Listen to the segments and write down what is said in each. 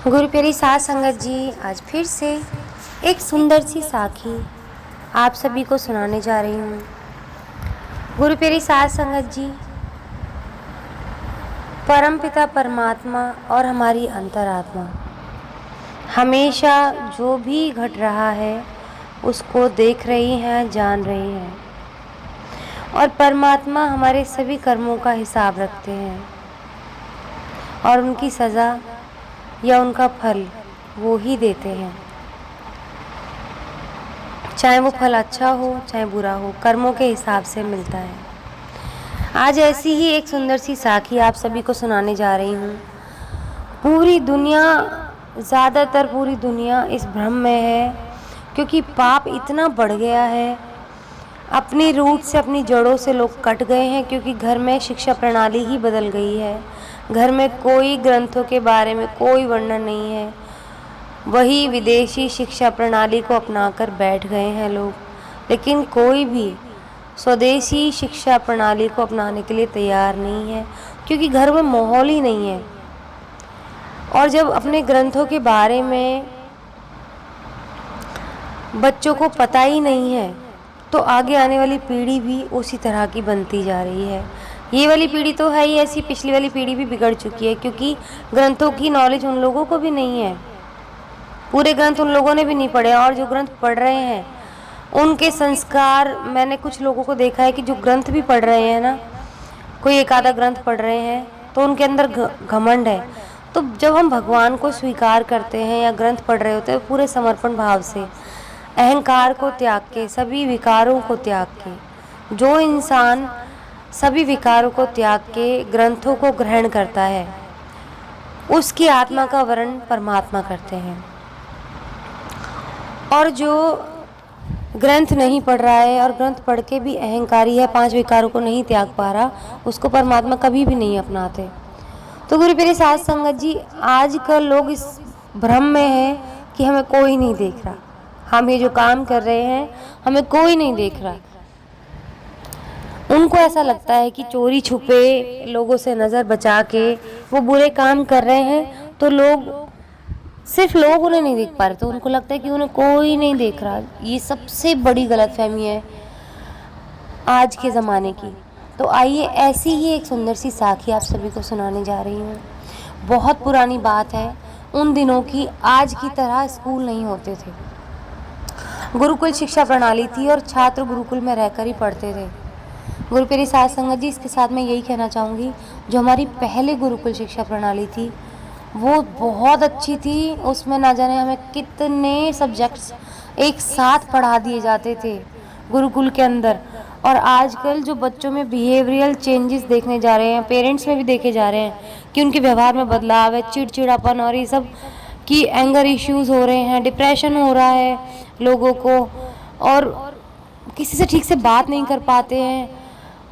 गुरु प्यारी साध संगत जी, आज फिर से एक सुंदर सी साखी आप सभी को सुनाने जा रही हूँ। गुरु प्यारी साध संगत जी, परमपिता परमात्मा और हमारी अंतरात्मा हमेशा जो भी घट रहा है उसको देख रही हैं, जान रही हैं, और परमात्मा हमारे सभी कर्मों का हिसाब रखते हैं और उनकी सज़ा या उनका फल वो ही देते हैं। चाहे वो फल अच्छा हो चाहे बुरा हो, कर्मों के हिसाब से मिलता है। आज ऐसी ही एक सुंदर सी साखी आप सभी को सुनाने जा रही हूँ। पूरी दुनिया, ज़्यादातर पूरी दुनिया इस भ्रम में है क्योंकि पाप इतना बढ़ गया है, अपनी रूट से, अपनी जड़ों से लोग कट गए हैं क्योंकि घर में शिक्षा प्रणाली ही बदल गई है। घर में कोई ग्रंथों के बारे में कोई वर्णन नहीं है, वही विदेशी शिक्षा प्रणाली को अपनाकर बैठ गए हैं लोग। लेकिन कोई भी स्वदेशी शिक्षा प्रणाली को अपनाने के लिए तैयार नहीं है क्योंकि घर में माहौल ही नहीं है। और जब अपने ग्रंथों के बारे में बच्चों को पता ही नहीं है तो आगे आने वाली पीढ़ी भी उसी तरह की बनती जा रही है। ये वाली पीढ़ी तो है ही ऐसी, पिछली वाली पीढ़ी भी बिगड़ चुकी है क्योंकि ग्रंथों की नॉलेज उन लोगों को भी नहीं है। पूरे ग्रंथ उन लोगों ने भी नहीं पढ़े और जो ग्रंथ पढ़ रहे हैं उनके संस्कार, मैंने कुछ लोगों को देखा है कि जो ग्रंथ भी पढ़ रहे हैं ना, कोई एक आधा ग्रंथ पढ़ रहे हैं तो उनके अंदर घमंड है। तो जब हम भगवान को स्वीकार करते हैं या ग्रंथ पढ़ रहे होते हैं पूरे समर्पण भाव से, अहंकार को त्याग के, सभी विकारों को त्याग के, जो इंसान सभी विकारों को त्याग के ग्रंथों को ग्रहण करता है उसकी आत्मा का वर्ण परमात्मा करते हैं। और जो ग्रंथ नहीं पढ़ रहा है और ग्रंथ पढ़ के भी अहंकारी है, 5 विकारों को नहीं त्याग पा रहा, उसको परमात्मा कभी भी नहीं अपनाते। तो गुरु प्यारे साध संगत जी, आजकल लोग इस भ्रम में हैं कि हमें कोई नहीं देख रहा, हम ये जो काम कर रहे हैं हमें कोई नहीं देख रहा। उनको ऐसा लगता है कि चोरी छुपे लोगों से नज़र बचा के वो बुरे काम कर रहे हैं तो सिर्फ लोग उन्हें नहीं देख पा रहे, तो उनको लगता है कि उन्हें कोई नहीं देख रहा। ये सबसे बड़ी गलतफहमी है आज के ज़माने की। तो आइए ऐसी ही एक सुंदर सी साखी आप सभी को सुनाने जा रही हूँ। बहुत पुरानी बात है, उन दिनों की। आज की तरह स्कूल नहीं होते थे, गुरुकुल शिक्षा प्रणाली थी और छात्र गुरुकुल में रहकर ही पढ़ते थे। गुरु प्यारी साध संगत जी, इसके साथ मैं यही कहना चाहूँगी, जो हमारी पहले गुरुकुल शिक्षा प्रणाली थी वो बहुत अच्छी थी। उसमें ना जाने हमें कितने सब्जेक्ट्स एक साथ पढ़ा दिए जाते थे गुरुकुल के अंदर। और आजकल जो बच्चों में बिहेवियरल चेंजेस देखने जा रहे हैं, पेरेंट्स में भी देखे जा रहे हैं कि उनके व्यवहार में बदलाव है, चिड़चिड़ापन और ये सब की एंगर इश्यूज़ हो रहे हैं, डिप्रेशन हो रहा है लोगों को, और किसी से ठीक से बात नहीं कर पाते हैं,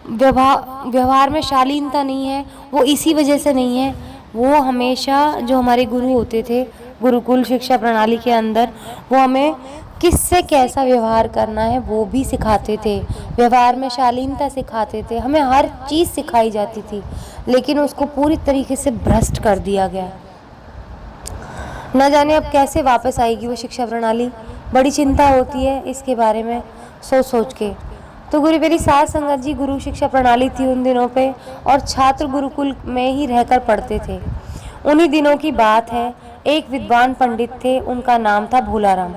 व्यवहार में शालीनता नहीं है। वो इसी वजह से नहीं है, वो हमेशा जो हमारे गुरु होते थे गुरुकुल शिक्षा प्रणाली के अंदर, वो हमें किससे कैसा व्यवहार करना है वो भी सिखाते थे, व्यवहार में शालीनता सिखाते थे, हमें हर चीज़ सिखाई जाती थी। लेकिन उसको पूरी तरीके से भ्रष्ट कर दिया गया। न जाने अब कैसे वापस आएगी वो शिक्षा प्रणाली, बड़ी चिंता होती है इसके बारे में सोच के। तो गुरु प्यारी साध संगत जी, गुरु शिक्षा प्रणाली थी उन दिनों पे और छात्र गुरुकुल में ही रहकर पढ़ते थे। उन्हीं दिनों की बात है, एक विद्वान पंडित थे, उनका नाम था भोलाराम।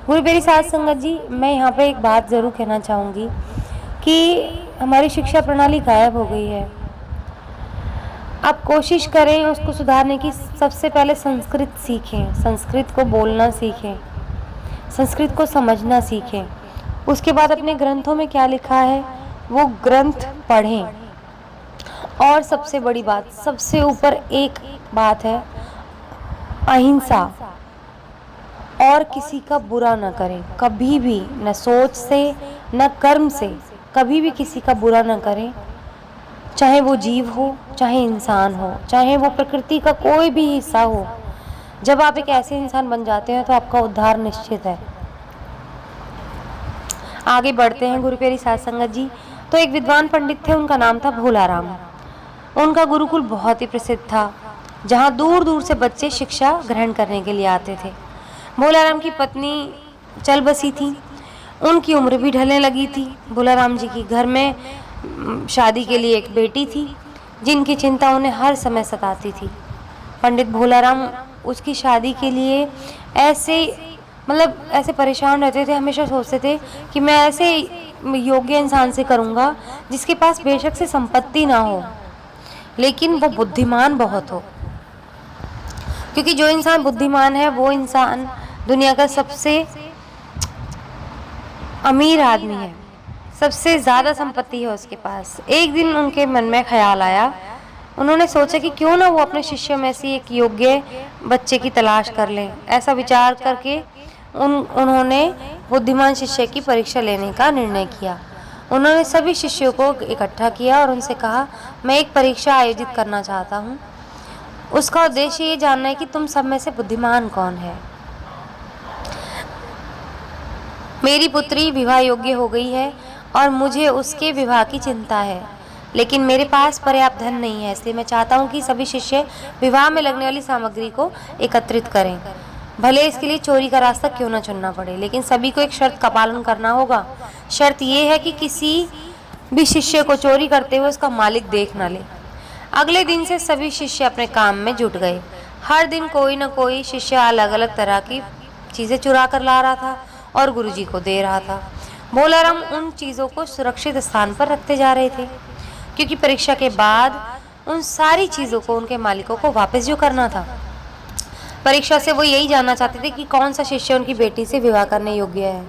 गुरु प्यारी साध संगत जी, मैं यहाँ पे एक बात ज़रूर कहना चाहूँगी कि हमारी शिक्षा प्रणाली गायब हो गई है। आप कोशिश करें उसको सुधारने की। सबसे पहले संस्कृत सीखें, संस्कृत को बोलना सीखें, संस्कृत को समझना सीखें। उसके बाद अपने ग्रंथों में क्या लिखा है वो ग्रंथ पढ़ें। और सबसे बड़ी बात, सबसे ऊपर एक बात है, अहिंसा, और किसी का बुरा न करें कभी भी, न सोच से न कर्म से, कभी भी किसी का बुरा न करें, चाहे वो जीव हो, चाहे इंसान हो, चाहे वो प्रकृति का कोई भी हिस्सा हो। जब आप एक ऐसे इंसान बन जाते हैं तो आपका उद्धार निश्चित है। आगे बढ़ते हैं गुरु प्यारी साध संगत जी। तो एक विद्वान पंडित थे, उनका नाम था भोलाराम। उनका गुरुकुल बहुत ही प्रसिद्ध था। जहाँ दूर दूर से बच्चे शिक्षा ग्रहण करने के लिए आते थे। भोलाराम की पत्नी चल बसी थी, उनकी उम्र भी ढलने लगी थी। भोलाराम जी की घर में शादी के लिए एक बेटी थी, जिनकी चिंता उन्हें हर समय सताती थी। पंडित भोलाराम उसकी शादी के लिए ऐसे परेशान रहते थे, हमेशा सोचते थे कि मैं ऐसे योग्य इंसान से करूँगा जिसके पास बेशक से संपत्ति ना हो, लेकिन वो बुद्धिमान बहुत हो। क्योंकि जो इंसान बुद्धिमान है वो इंसान दुनिया का सबसे अमीर आदमी है, सबसे ज़्यादा संपत्ति है उसके पास। एक दिन उनके मन में ख्याल आया, उन्होंने सोचा कि क्यों ना वो अपने शिष्यों में से एक योग्य बच्चे की तलाश कर लें। ऐसा विचार करके उन्होंने बुद्धिमान शिष्य की परीक्षा लेने का निर्णय किया। उन्होंने सभी शिष्यों को इकट्ठा किया और उनसे कहा, मैं एक परीक्षा आयोजित करना चाहता हूँ। उसका उद्देश्य ये जानना है कि तुम सब में से बुद्धिमान कौन है। मेरी पुत्री विवाह योग्य हो गई है और मुझे उसके विवाह की चिंता है, लेकिन मेरे पास पर्याप्त धन नहीं है, इसलिए मैं चाहता हूँ कि सभी शिष्य विवाह में लगने वाली सामग्री को एकत्रित करें। भले इसके लिए चोरी का रास्ता क्यों न चुनना पड़े, लेकिन सभी को एक शर्त का पालन करना होगा। शर्त ये है कि किसी भी शिष्य को चोरी करते हुए उसका मालिक देख न ले। अगले दिन से सभी शिष्य अपने काम में जुट गए। हर दिन कोई न कोई शिष्य अलग अलग तरह की चीज़ें चुरा कर ला रहा था और गुरुजी को दे रहा था। भोलाराम उन चीज़ों को सुरक्षित स्थान पर रखते जा रहे थे, क्योंकि परीक्षा के बाद उन सारी चीज़ों को उनके मालिकों को वापस जो करना था। परीक्षा से वो यही जानना चाहते थे कि कौन सा शिष्य उनकी बेटी से विवाह करने योग्य है।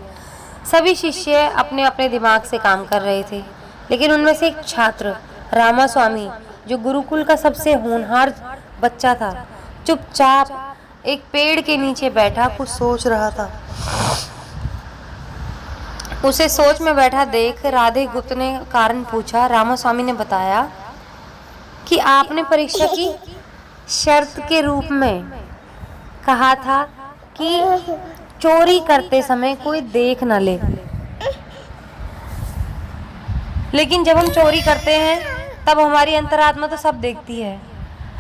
सभी शिष्य अपने अपने दिमाग से काम कर रहे थे, लेकिन उनमें से एक छात्र रामास्वामी, जो गुरुकुल का सबसे होनहार बच्चा था, चुपचाप एक पेड़ के नीचे बैठा कुछ सोच रहा था। उसे सोच में बैठा देख राधे गुप्त ने कारण पूछा। रामास्वामी ने बताया कि आपने परीक्षा की शर्त के रूप में कहा था कि चोरी करते समय कोई देख न ले, लेकिन जब हम चोरी करते हैं तब हमारी अंतरात्मा तो सब देखती है,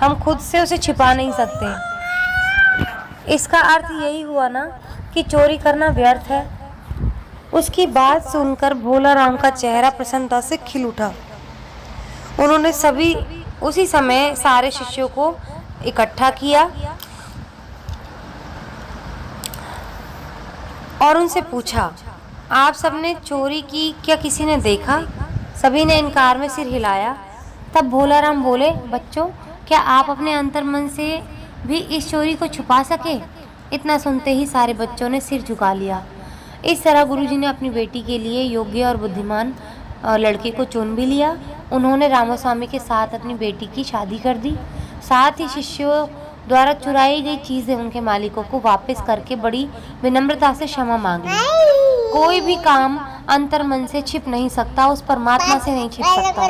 हम खुद से उसे छिपा नहीं सकते। इसका अर्थ यही हुआ ना कि चोरी करना व्यर्थ है। उसकी बात सुनकर भोलाराम का चेहरा प्रसन्नता से खिल उठा। उन्होंने उसी समय सारे शिष्यों को इकट्ठा किया और उनसे पूछा, आप सबने चोरी की क्या किसी ने देखा? सभी ने इनकार में सिर हिलाया। तब भोलाराम बोले, बच्चों, क्या आप अपने अंतर्मन से भी इस चोरी को छुपा सके? इतना सुनते ही सारे बच्चों ने सिर झुका लिया। इस तरह गुरुजी ने अपनी बेटी के लिए योग्य और बुद्धिमान लड़के को चुन भी लिया। उन्होंने रामास्वामी के साथ अपनी बेटी की शादी कर दी। साथ ही शिष्यों द्वारा चुराई गई चीज़ें उनके मालिकों को वापस करके बड़ी विनम्रता से क्षमा मांग ली। कोई भी काम अंतर्मन से छिप नहीं सकता, उस परमात्मा से नहीं छिप सकता,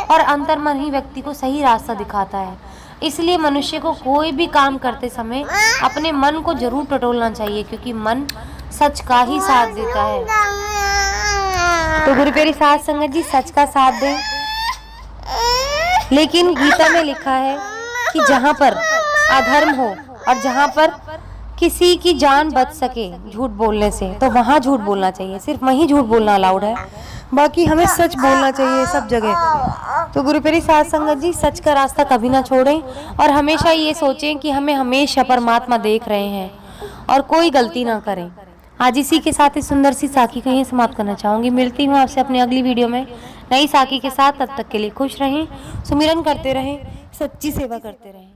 और अंतर्मन ही व्यक्ति को सही रास्ता दिखाता है। इसलिए मनुष्य को कोई भी काम करते समय अपने मन को जरूर टटोलना चाहिए, क्योंकि मन सच का ही साथ देता है। तो गुरु प्यारी साध संगत जी, सच का साथ दें। लेकिन गीता में लिखा है कि जहाँ पर अधर्म हो और जहाँ पर किसी की जान बच सके झूठ बोलने से, तो वहाँ झूठ बोलना चाहिए। सिर्फ वहीं झूठ बोलना अलाउड है, बाकी हमें सच बोलना चाहिए सब जगह। तो गुरु प्यारी साध संगत जी, सच का रास्ता कभी ना छोड़ें और हमेशा ये सोचें कि हमें हमेशा परमात्मा देख रहे हैं और कोई गलती ना करें। आज इसी के साथ इस सुंदर सी साखी को यहीं समाप्त करना चाहूँगी। मिलती हूँ आपसे अपनी अगली वीडियो में नई साखी के साथ। तब तक के लिए खुश रहें, सुमिरन करते रहें, सच्ची सेवा करते रहें।